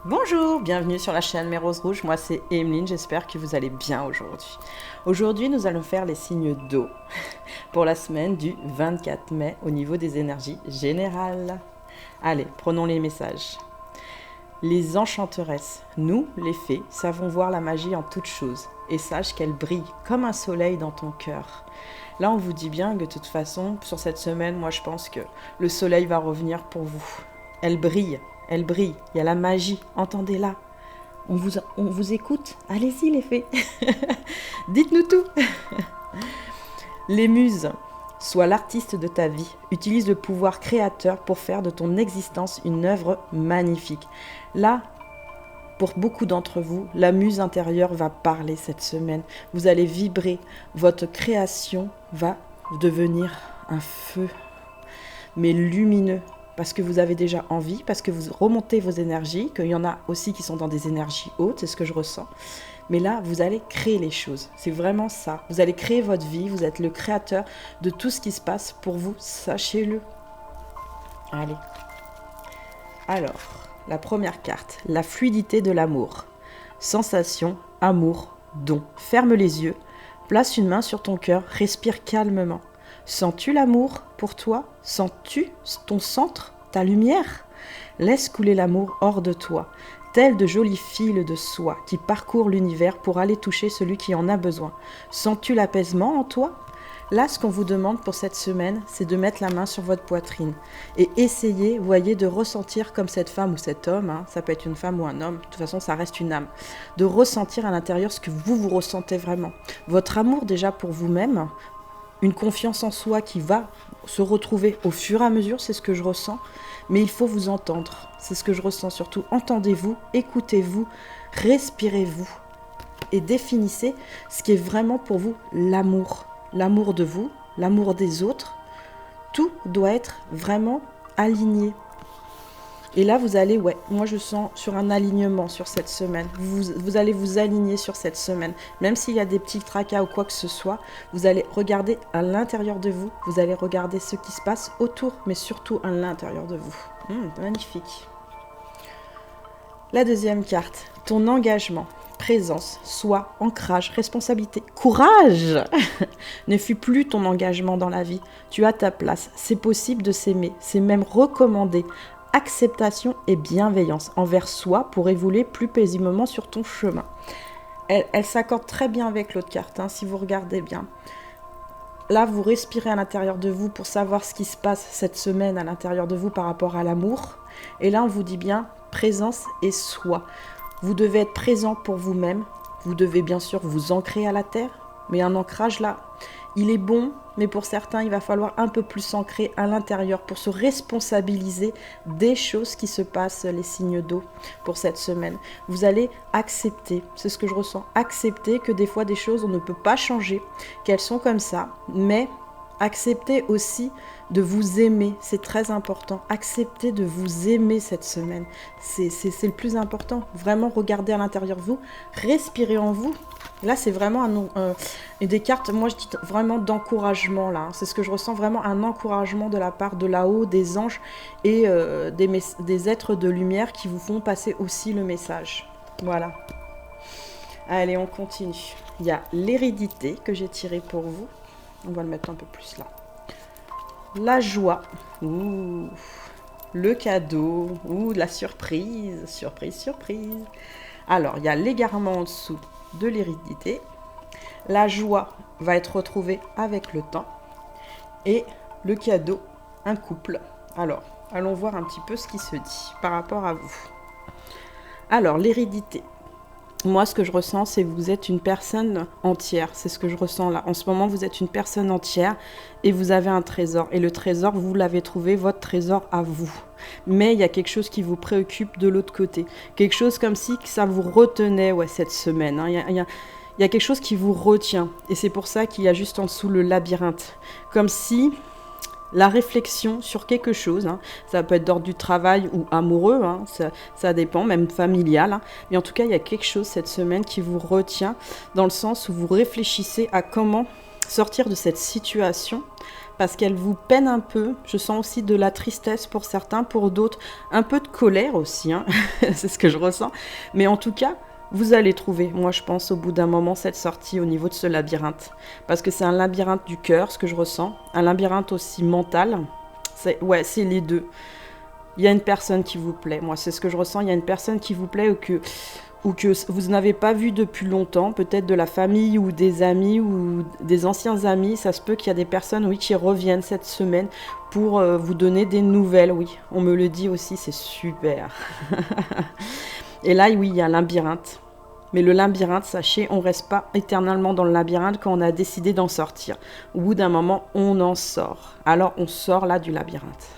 Bonjour, bienvenue sur la chaîne Mes Roses Rouges, moi c'est Emeline, j'espère que vous allez bien aujourd'hui. Aujourd'hui nous allons faire les signes d'eau pour la semaine du 24 mai au niveau des énergies générales. Allez, prenons les messages. Les enchanteresses, nous les fées, savons voir la magie en toutes choses et sache qu'elle brille comme un soleil dans ton cœur. Là on vous dit bien que de toute façon, sur cette semaine, moi je pense que le soleil va revenir pour vous. Elle brille. Elle brille, il y a la magie, entendez-la. On vous écoute, allez-y les fées. Dites-nous tout. Les muses, sois l'artiste de ta vie. Utilise le pouvoir créateur pour faire de ton existence une œuvre magnifique. Là, pour beaucoup d'entre vous, la muse intérieure va parler cette semaine. Vous allez vibrer, votre création va devenir un feu, mais lumineux. Parce que vous avez déjà envie, parce que vous remontez vos énergies, qu'il y en a aussi qui sont dans des énergies hautes, c'est ce que je ressens. Mais là, vous allez créer les choses. C'est vraiment ça. Vous allez créer votre vie, vous êtes le créateur de tout ce qui se passe pour vous, sachez-le. Allez. Alors, la première carte, la fluidité de l'amour. Sensation, amour, don. Ferme les yeux, place une main sur ton cœur, respire calmement. Sens-tu l'amour pour toi? Sens-tu ton centre, ta lumière? Laisse couler l'amour hors de toi, tel de jolis fils de soie qui parcourent l'univers pour aller toucher celui qui en a besoin. Sens-tu l'apaisement en toi? Là, ce qu'on vous demande pour cette semaine, c'est de mettre la main sur votre poitrine et essayez, voyez, de ressentir comme cette femme ou cet homme, ça peut être une femme ou un homme, de toute façon, ça reste une âme, de ressentir à l'intérieur ce que vous ressentez vraiment. Votre amour déjà pour vous-même, une confiance en soi qui va se retrouver au fur et à mesure, c'est ce que je ressens, mais il faut vous entendre, c'est ce que je ressens surtout. Entendez-vous, écoutez-vous, respirez-vous et définissez ce qui est vraiment pour vous l'amour. L'amour de vous, l'amour des autres, tout doit être vraiment aligné. Et là, vous allez, moi je sens sur un alignement sur cette semaine. Vous allez vous aligner sur cette semaine. Même s'il y a des petits tracas ou quoi que ce soit, vous allez regarder à l'intérieur de vous. Vous allez regarder ce qui se passe autour, mais surtout à l'intérieur de vous. Magnifique. La deuxième carte, ton engagement. Présence, soi, ancrage, responsabilité, courage. Ne fuis plus ton engagement dans la vie. Tu as ta place. C'est possible de s'aimer. C'est même recommandé. Acceptation et bienveillance envers soi pour évoluer plus paisiblement sur ton chemin. Elle s'accorde très bien avec l'autre carte, si vous regardez bien. Là, vous respirez à l'intérieur de vous pour savoir ce qui se passe cette semaine à l'intérieur de vous par rapport à l'amour. Et là, on vous dit bien présence et soi. Vous devez être présent pour vous-même. Vous devez bien sûr vous ancrer à la terre. Mais un ancrage là, il est bon, mais pour certains, il va falloir un peu plus s'ancrer à l'intérieur pour se responsabiliser des choses qui se passent, les signes d'eau pour cette semaine. Vous allez accepter, c'est ce que je ressens, accepter que des fois des choses, on ne peut pas changer, qu'elles sont comme ça, mais acceptez aussi de vous aimer, c'est très important. Acceptez de vous aimer cette semaine, c'est le plus important. Vraiment, regardez à l'intérieur de vous, respirez en vous. Là, c'est vraiment des cartes, moi je dis vraiment d'encouragement là. C'est ce que je ressens, vraiment un encouragement de la part de là-haut, des anges et des êtres de lumière qui vous font passer aussi le message. Voilà. Allez, on continue. Il y a l'hérédité que j'ai tirée pour vous. On va le mettre un peu plus là. La joie. Ouh. Le cadeau. Ouh, la surprise. Surprise, surprise. Alors, il y a l'égarement en dessous de l'hérédité. La joie va être retrouvée avec le temps. Et le cadeau, un couple. Alors, allons voir un petit peu ce qui se dit par rapport à vous. Alors, l'hérédité. Moi, ce que je ressens, c'est que vous êtes une personne entière. C'est ce que je ressens là. En ce moment, vous êtes une personne entière et vous avez un trésor. Et le trésor, vous l'avez trouvé, votre trésor à vous. Mais il y a quelque chose qui vous préoccupe de l'autre côté. Quelque chose comme si ça vous retenait cette semaine. Il y a quelque chose qui vous retient. Et c'est pour ça qu'il y a juste en dessous le labyrinthe. Comme si la réflexion sur quelque chose, ça peut être d'ordre du travail ou amoureux, ça dépend, même familial, mais en tout cas il y a quelque chose cette semaine qui vous retient dans le sens où vous réfléchissez à comment sortir de cette situation parce qu'elle vous peine un peu. Je sens aussi de la tristesse pour certains, pour d'autres, un peu de colère aussi, hein. C'est ce que je ressens. Mais en tout cas, vous allez trouver, moi je pense, au bout d'un moment, cette sortie au niveau de ce labyrinthe. Parce que c'est un labyrinthe du cœur, ce que je ressens. Un labyrinthe aussi mental. Ouais, c'est les deux. Il y a une personne qui vous plaît. Moi, c'est ce que je ressens. Il y a une personne qui vous plaît ou que vous n'avez pas vu depuis longtemps, peut-être de la famille ou des amis ou des anciens amis. Ça se peut qu'il y a des personnes, oui, qui reviennent cette semaine pour vous donner des nouvelles, oui. On me le dit aussi, c'est super. Et là, oui, il y a un labyrinthe. Mais le labyrinthe, sachez, on ne reste pas éternellement dans le labyrinthe quand on a décidé d'en sortir. Au bout d'un moment, on en sort. Alors, on sort là du labyrinthe.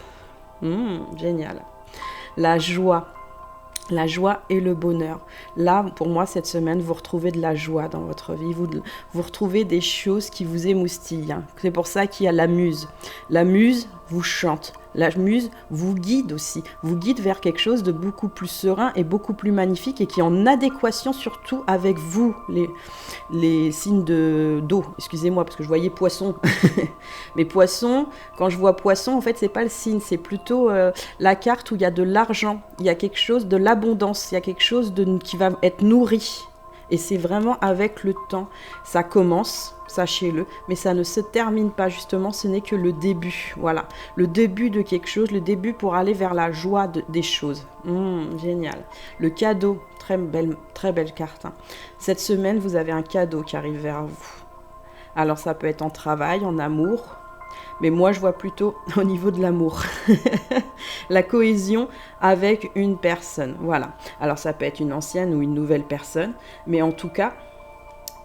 Génial. La joie et le bonheur. Là, pour moi, cette semaine, vous retrouvez de la joie dans votre vie. Vous retrouvez des choses qui vous émoustillent, hein. C'est pour ça qu'il y a la muse. La muse vous chante. La muse vous guide aussi. Vous guide vers quelque chose de beaucoup plus serein et beaucoup plus magnifique et qui est en adéquation surtout avec vous, les signes d'eau. Excusez-moi, parce que je voyais poisson. Mais poisson, quand je vois poisson, en fait, c'est pas le signe. C'est plutôt la carte où il y a de l'argent. Il y a quelque chose de l'abondance. Il y a quelque chose qui va être nourri. Et c'est vraiment avec le temps. Ça commence, sachez-le, mais ça ne se termine pas justement, ce n'est que le début. Voilà, le début de quelque chose, le début pour aller vers la joie des choses. Génial. Le cadeau, très belle carte, hein. Cette semaine, vous avez un cadeau qui arrive vers vous. Alors ça peut être en travail, en amour, mais moi je vois plutôt au niveau de l'amour. La cohésion avec une personne, voilà. Alors ça peut être une ancienne ou une nouvelle personne, mais en tout cas,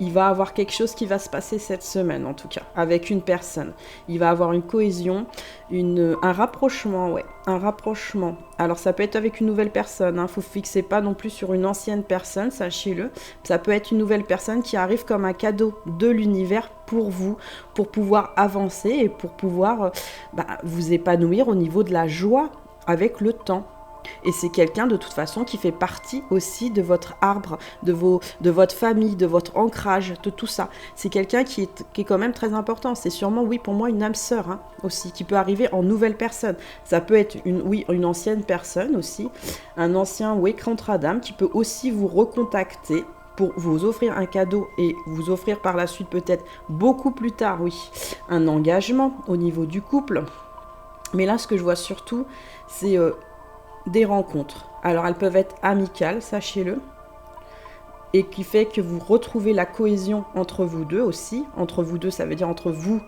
il va avoir quelque chose qui va se passer cette semaine, en tout cas, avec une personne. Il va avoir une cohésion, un rapprochement, ouais, un rapprochement. Alors ça peut être avec une nouvelle personne, hein. Faut fixer pas non plus sur une ancienne personne, sachez-le. Ça peut être une nouvelle personne qui arrive comme un cadeau de l'univers pour vous, pour pouvoir avancer et pour pouvoir vous épanouir au niveau de la joie avec le temps. Et c'est quelqu'un de toute façon qui fait partie aussi de votre arbre, de votre famille, de votre ancrage, de tout ça. C'est quelqu'un qui est quand même très important. C'est sûrement, oui, pour moi, une âme sœur, hein, aussi, qui peut arriver en nouvelle personne. Ça peut être une ancienne personne aussi, un ancien contrat d'âme qui peut aussi vous recontacter pour vous offrir un cadeau et vous offrir par la suite peut-être beaucoup plus tard, oui, un engagement au niveau du couple. Mais là, ce que je vois surtout, c'est des rencontres. Alors, elles peuvent être amicales, sachez-le, et qui fait que vous retrouvez la cohésion entre vous deux aussi. Entre vous deux, ça veut dire entre vous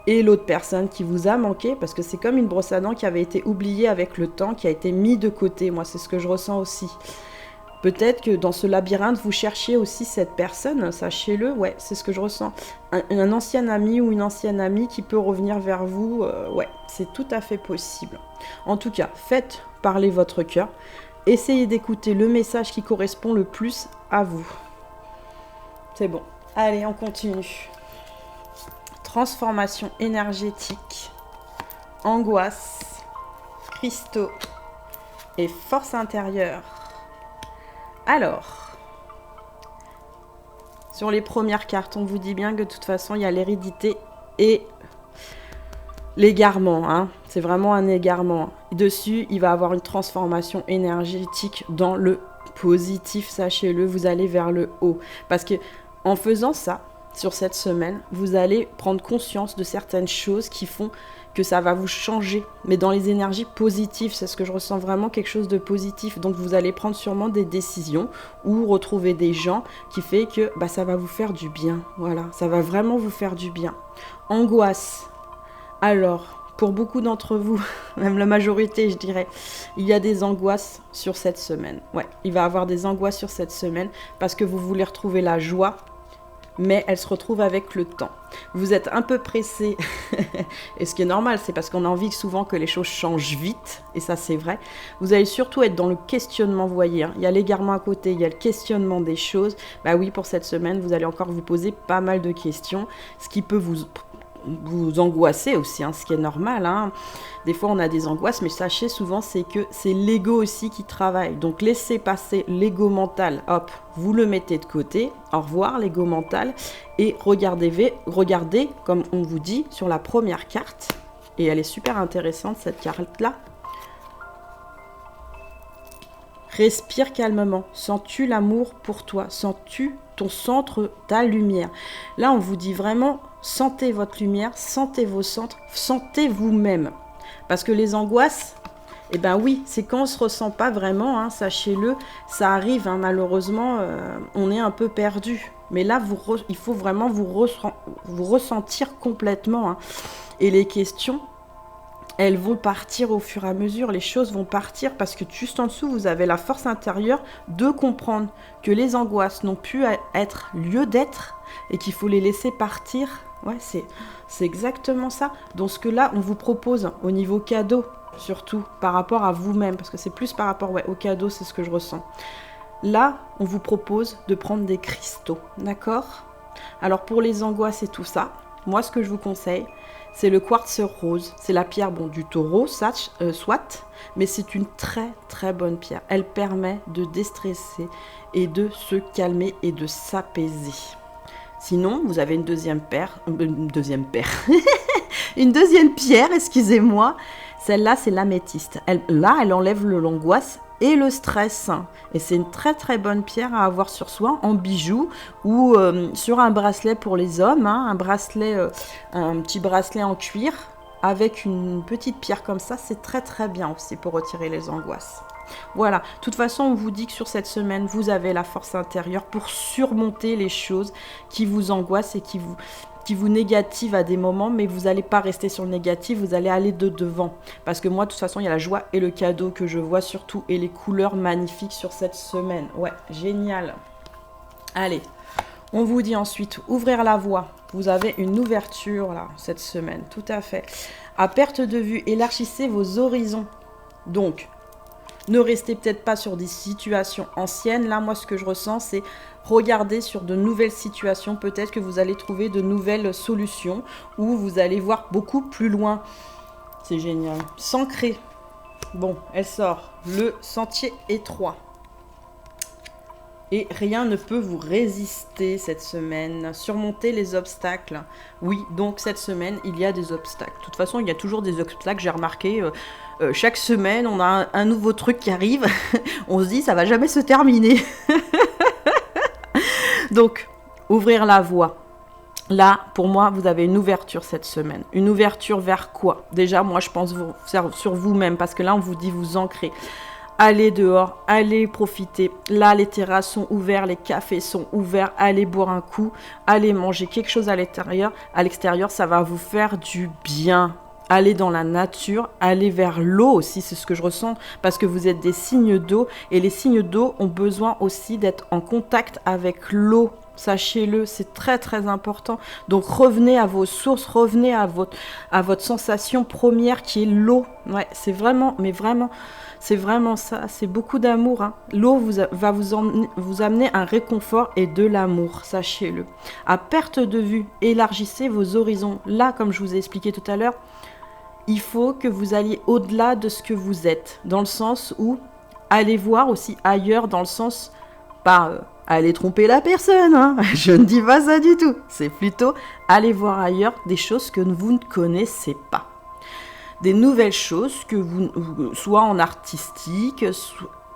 et l'autre personne qui vous a manqué, parce que c'est comme une brosse à dents qui avait été oubliée avec le temps, qui a été mise de côté. Moi, c'est ce que je ressens aussi. Peut-être que dans ce labyrinthe, vous cherchiez aussi cette personne, sachez-le, ouais, c'est ce que je ressens. Un ancien ami ou une ancienne amie qui peut revenir vers vous, ouais, c'est tout à fait possible. En tout cas, faites parler votre cœur. Essayez d'écouter le message qui correspond le plus à vous. C'est bon. Allez, on continue. Transformation énergétique, angoisse, cristaux et force intérieure. Alors, sur les premières cartes, on vous dit bien que de toute façon, il y a l'hérédité et l'égarement, hein. C'est vraiment un égarement. Dessus, il va avoir une transformation énergétique dans le positif, sachez-le, vous allez vers le haut. Parce que en faisant ça, sur cette semaine, vous allez prendre conscience de certaines choses qui font que ça va vous changer, mais dans les énergies positives, c'est ce que je ressens vraiment, quelque chose de positif. Donc vous allez prendre sûrement des décisions ou retrouver des gens qui fait que ça va vous faire du bien. Voilà, ça va vraiment vous faire du bien. Angoisse. Alors, pour beaucoup d'entre vous, même la majorité, je dirais, il y a des angoisses sur cette semaine. Ouais, il va y avoir des angoisses sur cette semaine parce que vous voulez retrouver la joie, mais elle se retrouve avec le temps. Vous êtes un peu pressé, et ce qui est normal, c'est parce qu'on a envie souvent que les choses changent vite, et ça c'est vrai. Vous allez surtout être dans le questionnement, vous voyez, hein. Il y a l'égarement à côté, il y a le questionnement des choses. Oui, pour cette semaine, vous allez encore vous poser pas mal de questions, ce qui peut vous vous angoissez aussi, hein, ce qui est normal. Hein. Des fois, on a des angoisses, mais sachez souvent, c'est que c'est l'ego aussi qui travaille. Donc, laissez passer l'ego mental. Hop, vous le mettez de côté. Au revoir, l'ego mental. Et regardez, comme on vous dit, sur la première carte. Et elle est super intéressante, cette carte-là. Respire calmement. Sens-tu l'amour pour toi? Sens-tu ton centre, ta lumière? Là, on vous dit vraiment, sentez votre lumière, sentez vos centres, sentez vous-même. Parce que les angoisses, eh ben oui, c'est quand on ne se ressent pas vraiment, hein, sachez-le, ça arrive, hein, malheureusement, on est un peu perdu. Mais là, il faut vraiment vous ressentir complètement. Hein. Et les questions, elles vont partir au fur et à mesure, les choses vont partir parce que juste en dessous, vous avez la force intérieure de comprendre que les angoisses n'ont plus à être lieu d'être et qu'il faut les laisser partir. Ouais, c'est exactement ça. Donc ce que là, on vous propose au niveau cadeau, surtout par rapport à vous-même, parce que c'est plus par rapport au cadeau, c'est ce que je ressens. Là, on vous propose de prendre des cristaux, d'accord? Alors pour les angoisses et tout ça, moi ce que je vous conseille, c'est le quartz rose. C'est la pierre du taureau, soit, mais c'est une très très bonne pierre. Elle permet de déstresser et de se calmer et de s'apaiser. Sinon, vous avez une deuxième pierre, excusez-moi. Celle-là, c'est l'améthyste. Elle enlève l'angoisse et le stress. Et c'est une très très bonne pierre à avoir sur soi, en bijoux ou sur un bracelet pour les hommes, hein, un petit bracelet en cuir avec une petite pierre comme ça, c'est très très bien aussi pour retirer les angoisses. Voilà, de toute façon, on vous dit que sur cette semaine, vous avez la force intérieure pour surmonter les choses qui vous angoissent et qui vous négativent à des moments, mais vous n'allez pas rester sur le négatif, vous allez aller de devant. Parce que moi, de toute façon, il y a la joie et le cadeau que je vois surtout, et les couleurs magnifiques sur cette semaine. Ouais, génial. Allez, on vous dit ensuite, ouvrir la voie. Vous avez une ouverture, là, cette semaine, tout à fait. À perte de vue, élargissez vos horizons. Donc, ne restez peut-être pas sur des situations anciennes. Là, moi, ce que je ressens, c'est regarder sur de nouvelles situations. Peut-être que vous allez trouver de nouvelles solutions ou vous allez voir beaucoup plus loin. C'est génial. S'ancrer. Bon, elle sort. Le sentier étroit. Et rien ne peut vous résister cette semaine. Surmonter les obstacles. Oui, donc cette semaine, il y a des obstacles. De toute façon, il y a toujours des obstacles. J'ai remarqué, chaque semaine, on a un nouveau truc qui arrive. On se dit, ça va jamais se terminer. Donc, ouvrir la voie. Là, pour moi, vous avez une ouverture cette semaine. Une ouverture vers quoi? Déjà, moi, je pense sur vous-même, parce que là, on vous dit vous ancrer. Allez dehors, allez profiter. Là, les terrasses sont ouvertes, les cafés sont ouverts. Allez boire un coup, allez manger quelque chose à l'extérieur. À l'extérieur, ça va vous faire du bien. Allez dans la nature, allez vers l'eau aussi, c'est ce que je ressens, parce que vous êtes des signes d'eau, et les signes d'eau ont besoin aussi d'être en contact avec l'eau. Sachez-le, c'est très très important. Donc revenez à vos sources, revenez à votre sensation première qui est l'eau. Ouais, c'est vraiment, mais vraiment, c'est vraiment ça. C'est beaucoup d'amour. Hein. L'eau va vous amener un réconfort et de l'amour, sachez-le. À perte de vue, élargissez vos horizons. Là, comme je vous ai expliqué tout à l'heure, il faut que vous alliez au-delà de ce que vous êtes, dans le sens où allez voir aussi ailleurs, dans le sens pas aller tromper la personne, hein. Je ne dis pas ça du tout. C'est plutôt aller voir ailleurs des choses que vous ne connaissez pas. Des nouvelles choses, que vous soit en artistique,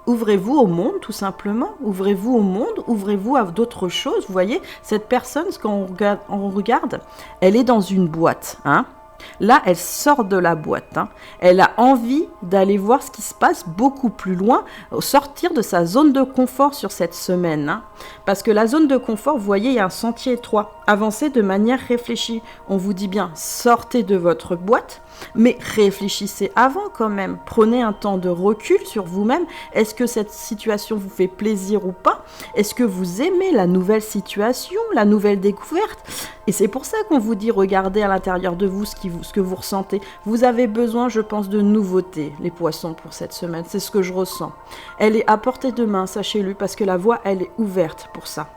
ouvrez-vous au monde tout simplement, ouvrez-vous au monde, ouvrez-vous à d'autres choses. Vous voyez, cette personne, quand on regarde, elle est dans une boîte, hein. Là, elle sort de la boîte. Hein. Elle a envie d'aller voir ce qui se passe beaucoup plus loin, sortir de sa zone de confort sur cette semaine. Hein. Parce que la zone de confort, vous voyez, il y a un sentier étroit. Avancez de manière réfléchie. On vous dit bien, sortez de votre boîte, mais réfléchissez avant quand même. Prenez un temps de recul sur vous-même. Est-ce que cette situation vous fait plaisir ou pas? Est-ce que vous aimez la nouvelle situation, la nouvelle découverte? Et c'est pour ça qu'on vous dit, regardez à l'intérieur de vous ce que vous ressentez. Vous avez besoin, je pense, de nouveautés, les poissons, pour cette semaine. C'est ce que je ressens. Elle est à portée de main, sachez-le, parce que la voie, elle est ouverte pour ça.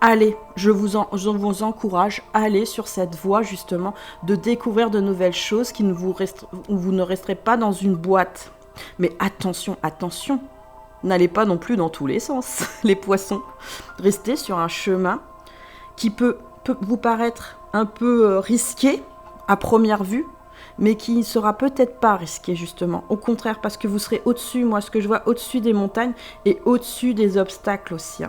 allez, je vous encourage, allez sur cette voie justement de découvrir de nouvelles choses où vous ne resterez pas dans une boîte. Mais attention, attention, n'allez pas non plus dans tous les sens, les poissons. Restez sur un chemin qui peut vous paraître un peu risqué à première vue, mais qui ne sera peut-être pas risqué justement. Au contraire, parce que vous serez au-dessus, moi ce que je vois, au-dessus des montagnes et au-dessus des obstacles aussi.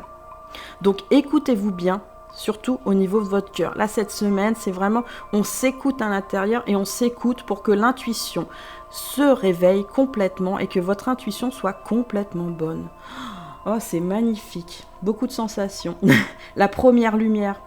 Donc écoutez-vous bien, surtout au niveau de votre cœur. Là, cette semaine, c'est vraiment, on s'écoute à l'intérieur et on s'écoute pour que l'intuition se réveille complètement et que votre intuition soit complètement bonne. Oh, c'est magnifique. Beaucoup de sensations. La première lumière.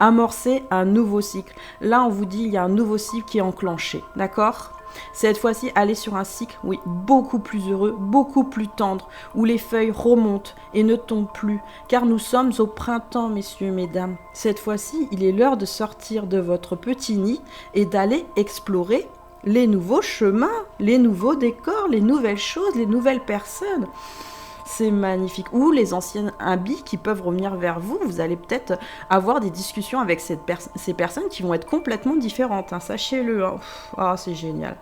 Amorcer un nouveau cycle. Là, on vous dit, il y a un nouveau cycle qui est enclenché. D'accord ? Cette fois-ci, allez sur un cycle, oui, beaucoup plus heureux, beaucoup plus tendre, où les feuilles remontent et ne tombent plus. Car nous sommes au printemps, messieurs, mesdames. Cette fois-ci, il est l'heure de sortir de votre petit nid et d'aller explorer les nouveaux chemins, les nouveaux décors, les nouvelles choses, les nouvelles personnes. C'est magnifique. Ou les anciennes habits qui peuvent revenir vers vous. Vous allez peut-être avoir des discussions avec ces personnes qui vont être complètement différentes. Hein, sachez-le. Hein. Oh, c'est génial.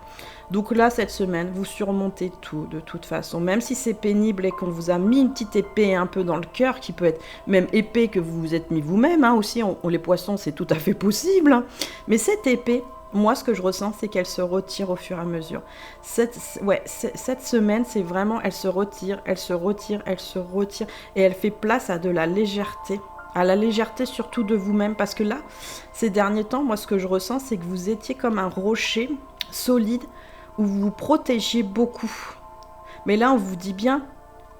Donc là, cette semaine, vous surmontez tout de toute façon. Même si c'est pénible et qu'on vous a mis une petite épée un peu dans le cœur, qui peut être même épée que vous vous êtes mis vous-même. Hein, aussi, les poissons, c'est tout à fait possible. Hein. Mais cette épée... Moi, ce que je ressens, c'est qu'elle se retire au fur et à mesure. Cette semaine, c'est vraiment, elle se retire, elle se retire, elle se retire. Et elle fait place à de la légèreté. À la légèreté surtout de vous-même. Parce que là, ces derniers temps, moi, ce que je ressens, c'est que vous étiez comme un rocher solide où vous vous protégez beaucoup. Mais là, on vous dit bien...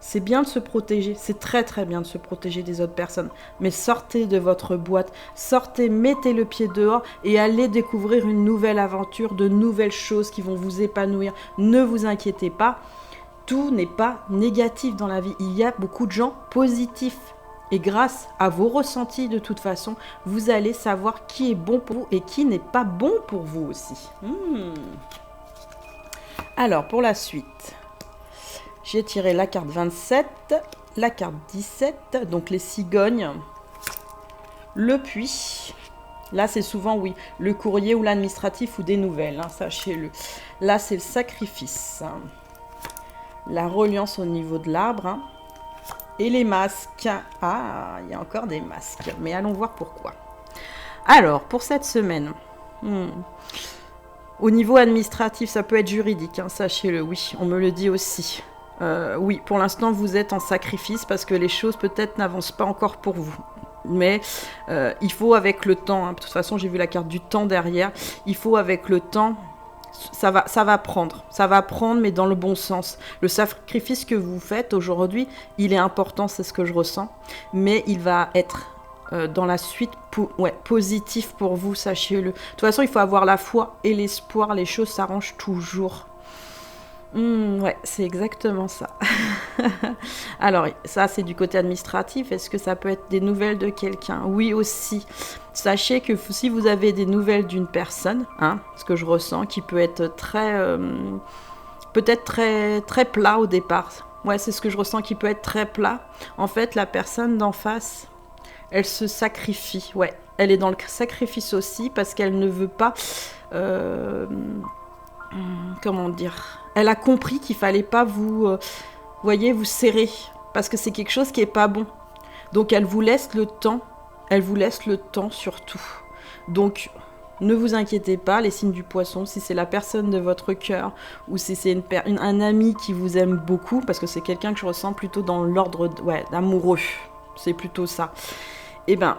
C'est bien de se protéger, c'est très très bien de se protéger des autres personnes. Mais sortez de votre boîte, sortez, mettez le pied dehors et allez découvrir une nouvelle aventure, de nouvelles choses qui vont vous épanouir. Ne vous inquiétez pas, tout n'est pas négatif dans la vie. Il y a beaucoup de gens positifs. Et grâce à vos ressentis, de toute façon, vous allez savoir qui est bon pour vous et qui n'est pas bon pour vous aussi. Alors, pour la suite... J'ai tiré la carte 27, la carte 17, donc les cigognes, le puits. Là, c'est souvent, oui, le courrier ou l'administratif ou des nouvelles, hein, sachez-le. Là, c'est le sacrifice. La reliance au niveau de l'arbre. Hein, et les masques. Ah, il y a encore des masques. Mais allons voir pourquoi. Alors, pour cette semaine... Au niveau administratif, ça peut être juridique, hein, sachez-le, oui, on me le dit aussi. Oui, pour l'instant, vous êtes en sacrifice parce que les choses peut-être n'avancent pas encore pour vous. Mais il faut avec le temps, hein, de toute façon, j'ai vu la carte du temps derrière, il faut avec le temps, ça va prendre, mais dans le bon sens. Le sacrifice que vous faites aujourd'hui, il est important, c'est ce que je ressens, mais il va être dans la suite positif pour vous, sachez-le. De toute façon, il faut avoir la foi et l'espoir, les choses s'arrangent toujours. Ouais, c'est exactement ça. Alors, ça, c'est du côté administratif. Est-ce que ça peut être des nouvelles de quelqu'un? Oui, aussi. Sachez que si vous avez des nouvelles d'une personne, hein, ce que je ressens, qui peut être peut-être très plat au départ. Ouais, c'est ce que je ressens, qui peut être très plat. En fait, la personne d'en face, elle se sacrifie. Ouais, elle est dans le sacrifice aussi parce qu'elle ne veut pas... comment dire, elle a compris qu'il fallait pas vous serrer, parce que c'est quelque chose qui est pas bon. Donc elle vous laisse le temps surtout. Donc ne vous inquiétez pas, les signes du poisson, si c'est la personne de votre cœur, ou si c'est un ami qui vous aime beaucoup, parce que c'est quelqu'un que je ressens plutôt dans l'ordre amoureux, c'est plutôt ça. Eh ben,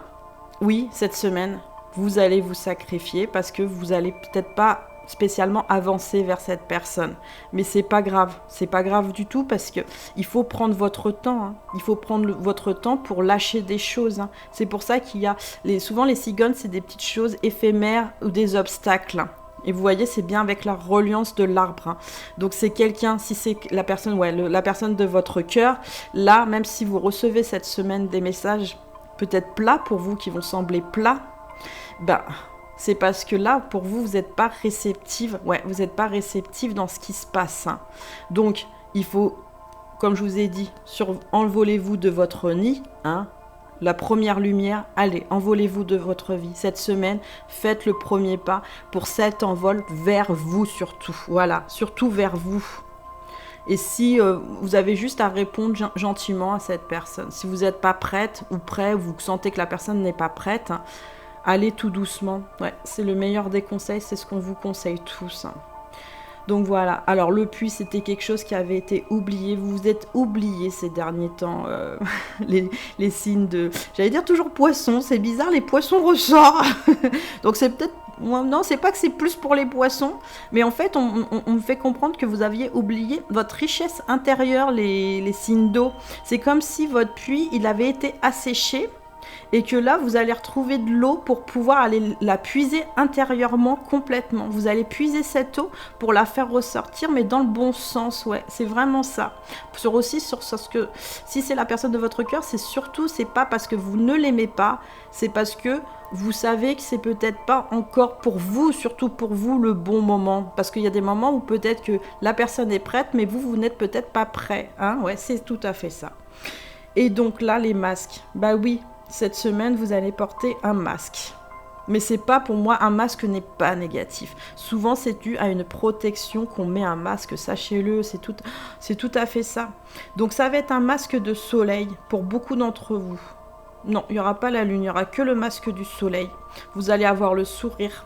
oui, cette semaine, vous allez vous sacrifier, parce que vous allez peut-être pas spécialement avancer vers cette personne, mais c'est pas grave du tout, parce que il faut prendre votre temps, hein. Il faut prendre votre temps pour lâcher des choses, hein. C'est pour ça qu'il y a souvent les cigognes, c'est des petites choses éphémères ou des obstacles, hein. Et vous voyez, c'est bien avec la reliance de l'arbre, hein. Donc c'est quelqu'un, si c'est la personne, la personne de votre cœur, là, même si vous recevez cette semaine des messages peut-être plats pour vous, qui vont sembler plats, c'est parce que là, pour vous, vous n'êtes pas réceptive. Ouais, vous n'êtes pas réceptive dans ce qui se passe, hein. Donc, il faut, comme je vous ai dit, envolez-vous de votre nid, hein, la première lumière, allez, envolez-vous de votre vie. Cette semaine, faites le premier pas pour cet envol vers vous surtout. Voilà, surtout vers vous. Et si vous avez juste à répondre gentiment à cette personne, si vous n'êtes pas prête ou prêt, ou vous sentez que la personne n'est pas prête, hein, allez tout doucement. Ouais, c'est le meilleur des conseils, c'est ce qu'on vous conseille tous. Hein. Donc voilà, alors le puits, c'était quelque chose qui avait été oublié. Vous vous êtes oubliés ces derniers temps, les signes de... J'allais dire toujours poissons, c'est bizarre, les poissons ressortent. Donc c'est peut-être... Non, c'est pas que c'est plus pour les poissons, mais en fait, on me fait comprendre que vous aviez oublié votre richesse intérieure, les signes d'eau. C'est comme si votre puits, il avait été asséché, et que là, vous allez retrouver de l'eau pour pouvoir aller la puiser intérieurement complètement. Vous allez puiser cette eau pour la faire ressortir, mais dans le bon sens, ouais, c'est vraiment ça. Sur ce que, si c'est la personne de votre cœur, c'est surtout, c'est pas parce que vous ne l'aimez pas, c'est parce que vous savez que c'est peut-être pas encore pour vous, surtout pour vous, le bon moment. Parce qu'il y a des moments où peut-être que la personne est prête, mais vous n'êtes peut-être pas prêt. Hein, ouais, c'est tout à fait ça. Et donc là, les masques, bah oui, cette semaine, vous allez porter un masque. Mais c'est pas, pour moi, un masque n'est pas négatif. Souvent, c'est dû à une protection qu'on met un masque, sachez-le, c'est tout à fait ça. Donc ça va être un masque de soleil pour beaucoup d'entre vous. Non, il n'y aura pas la lune, il n'y aura que le masque du soleil. Vous allez avoir le sourire.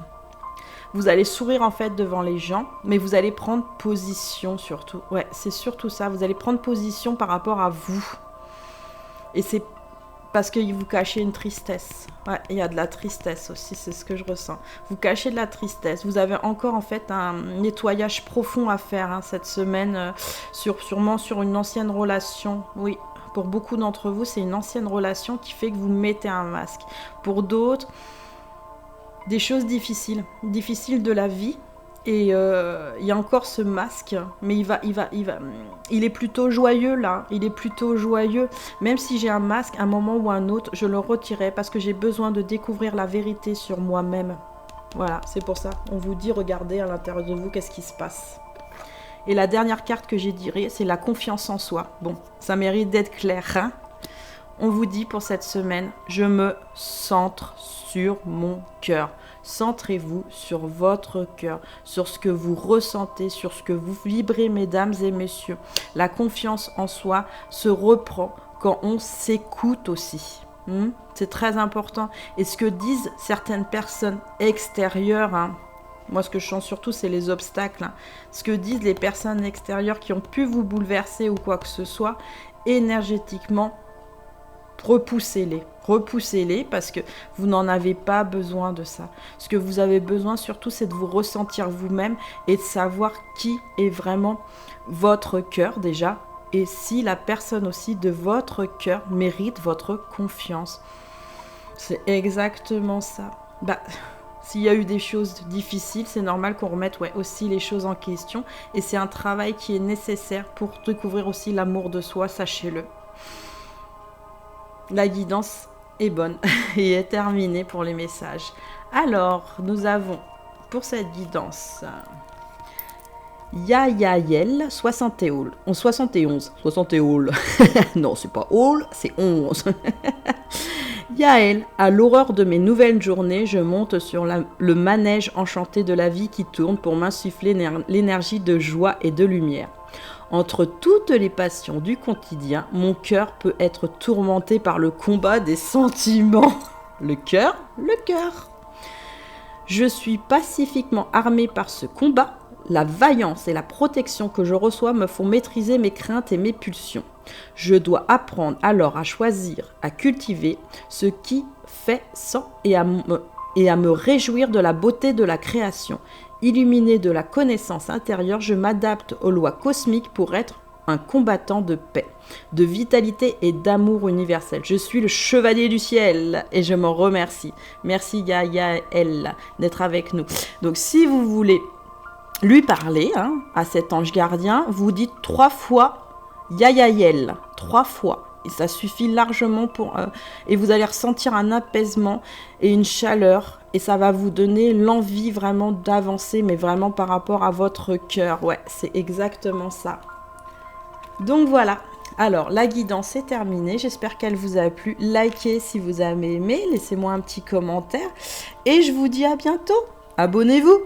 Vous allez sourire en fait devant les gens, mais vous allez prendre position surtout. Ouais, c'est surtout ça, vous allez prendre position par rapport à vous. Et c'est parce que vous cachez une tristesse. Ouais, il y a de la tristesse aussi, c'est ce que je ressens. Vous cachez de la tristesse. Vous avez encore en fait un nettoyage profond à faire hein, cette semaine, sûrement sur une ancienne relation. Oui, pour beaucoup d'entre vous, c'est une ancienne relation qui fait que vous mettez un masque. Pour d'autres, des choses difficiles de la vie. Et il y a encore ce masque, mais il est plutôt joyeux là, il est plutôt joyeux. Même si j'ai un masque, un moment ou un autre, je le retirerai parce que j'ai besoin de découvrir la vérité sur moi-même. Voilà, c'est pour ça. On vous dit, regardez à l'intérieur de vous, qu'est-ce qui se passe. Et la dernière carte que j'ai tirée, c'est la confiance en soi. Bon, ça mérite d'être clair, hein. On vous dit pour cette semaine, je me centre sur mon cœur. Centrez-vous sur votre cœur, sur ce que vous ressentez, sur ce que vous vibrez, mesdames et messieurs. La confiance en soi se reprend quand on s'écoute aussi. C'est très important. Et ce que disent certaines personnes extérieures, hein, moi ce que je sens surtout c'est les obstacles, hein, ce que disent les personnes extérieures qui ont pu vous bouleverser ou quoi que ce soit, énergétiquement, repoussez-les parce que vous n'en avez pas besoin de ça. Ce que vous avez besoin surtout, c'est de vous ressentir vous-même et de savoir qui est vraiment votre cœur déjà et si la personne aussi de votre cœur mérite votre confiance. C'est exactement ça. S'il y a eu des choses difficiles, c'est normal qu'on remette aussi les choses en question et c'est un travail qui est nécessaire pour découvrir aussi l'amour de soi, sachez-le. La guidance est bonne et est terminée pour les messages. Alors, nous avons pour cette guidance Yayael 71. Non, c'est pas all, c'est 11. Yael, à l'horreur de mes nouvelles journées, je monte sur le manège enchanté de la vie qui tourne pour m'insuffler l'énergie de joie et de lumière. Entre toutes les passions du quotidien, mon cœur peut être tourmenté par le combat des sentiments. Le cœur. Je suis pacifiquement armée par ce combat. La vaillance et la protection que je reçois me font maîtriser mes craintes et mes pulsions. Je dois apprendre alors à choisir, à cultiver ce qui fait sens et à me réjouir de la beauté de la création. Illuminé de la connaissance intérieure, je m'adapte aux lois cosmiques pour être un combattant de paix, de vitalité et d'amour universel. Je suis le chevalier du ciel et je m'en remercie. Merci Yayael d'être avec nous. Donc si vous voulez lui parler, à cet ange gardien, vous dites 3 fois Yayael, 3 fois. Et ça suffit largement pour... et vous allez ressentir un apaisement et une chaleur. Et ça va vous donner l'envie vraiment d'avancer, mais vraiment par rapport à votre cœur. Ouais, c'est exactement ça. Donc voilà. Alors, la guidance est terminée. J'espère qu'elle vous a plu. Likez si vous avez aimé. Laissez-moi un petit commentaire. Et je vous dis à bientôt. Abonnez-vous.